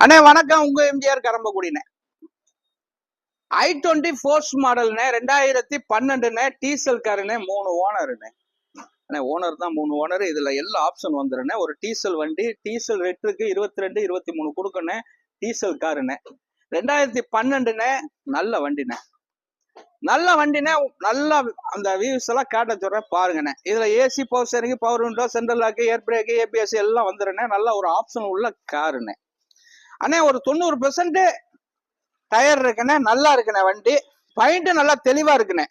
அண்ணே வணக்கம். உங்க எம்ஜிஆர் கரம்பக்குடினே. i20 ஃபோர்ஸ் மாடல்னே 2012 டீசல் காருனே 3 ஓனருனே. அண்ணே ஓனர் தான் 3 ஓனர். இதுல எல்லா ஆப்ஷன் வந்துருனே. ஒரு டீசல் வண்டி, டீசல் ரெட்டுக்கு 22 23 கொடுக்கணே. டீசல் காருனே 2012 நல்ல வண்டினே. நல்ல வண்டினே. நல்ல அந்த வியூஸ் எல்லாம் காட்ட சொல்றேன் பாருங்கண்ணே. இதுல AC, power steering, power window, central lock, air brake, ABS எல்லாம் வந்துருனே. நல்ல ஒரு ஆப்ஷன் உள்ள காருனே. அண்ணே ஒரு 90% டயர் இருக்குண்ணே. நல்லா இருக்குண்ணே வண்டி. பாயிண்ட் நல்லா தெளிவா இருக்குண்ணே.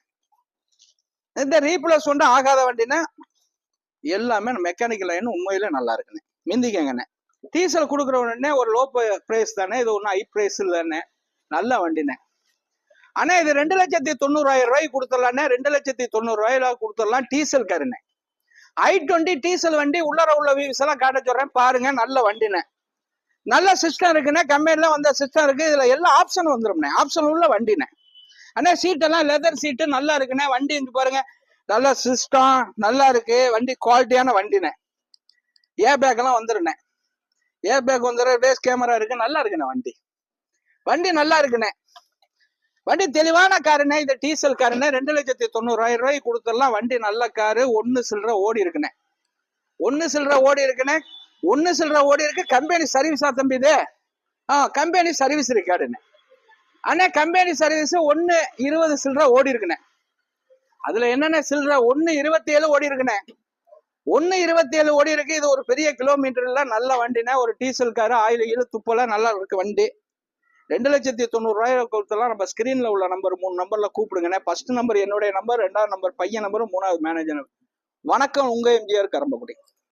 இந்த ரீப்ளேஸ் ஒன்று ஆகாத வண்டினா எல்லாமே மெக்கானிக்கல் லைன் உண்மையில நல்லா இருக்குண்ணே. மிந்திக்கங்கண்ணே. டீசல் கொடுக்குற உடனே ஒரு லோ பிரைஸ் தானே, இது ஒன்றும் ஹை பிரைஸ் இல்லைண்ணே. நல்ல வண்டிண்ணே. அண்ணா இது 2,90,000 ரூபாய்க்கு கொடுத்துடலாண்ணே. 2,90,000 கொடுத்துடலாம். டீசல் காருண்ணே. i20 டீசல் வண்டி. உள்ளர உள்ள வியூஸ் எல்லாம் காட்ட சொல்றேன் பாருங்க. நல்ல வண்டிண்ணே. நல்ல சிஸ்டம் இருக்குண்ணே. கம்பெனில வந்த சிஸ்டம் இருக்கு. இதுல எல்லா ஆப்ஷன் வந்துரும்ண்ணே. ஆப்ஷன் உள்ள வண்டிண்ணே. அண்ணா சீட்டெல்லாம் லெதர் சீட்டு நல்லா இருக்குண்ணே. வண்டி இங்க பாருங்க. நல்ல சிஸ்டம் நல்லா இருக்கு. வண்டி குவாலிட்டியான வண்டிண்ணே. ஏர் பேக் எல்லாம் வந்துருண்ணே. ஏர் பேக் வந்துடும். பேஸ் கேமரா இருக்கு. நல்லா இருக்குண்ணே வண்டி. வண்டி நல்லா இருக்குண்ணே. வண்டி தெளிவான காருண்ணே. இது டீசல் காருண்ணே. 2,90,000 ரூபாய்க்கு கொடுத்துடலாம். வண்டி நல்ல காரு. 1 சில்லற ஓடி இருக்குண்ணே. 1 சில்லற ஓடி இருக்குண்ணே. 1 சில்லற ஓடி இருக்கு. கம்பெனி சர்வீஸா தம்பி இது? கம்பெனி சர்வீஸ் இருக்காடுண்ணே. அண்ணே கம்பெனி சர்வீஸ் 1,20 சில்லற ஓடி இருக்குண்ணே. அதுல என்னென்ன சில்லற 1,27 ஓடி இருக்குண்ணே. 1,27 ஓடி இருக்கு. இது ஒரு பெரிய கிலோமீட்டர்ல நல்ல வண்டினா. ஒரு டீசல் காரு. ஆயில் கீழ துப்பல நல்லா இருக்கு வண்டி. 2,90,000 கொடுத்தலாம். நம்ம ஸ்கிரீன்ல உள்ள நம்பர் 3 நம்பர்ல கூப்பிடுங்கண்ணே. ஃபர்ஸ்ட் நம்பர் என்னுடைய நம்பர், 2வது நம்பர் பையன் நம்பர், 3வது மேனேஜர். வணக்கம். உங்க எம்ஜிஆர் கரம்பக்குடி.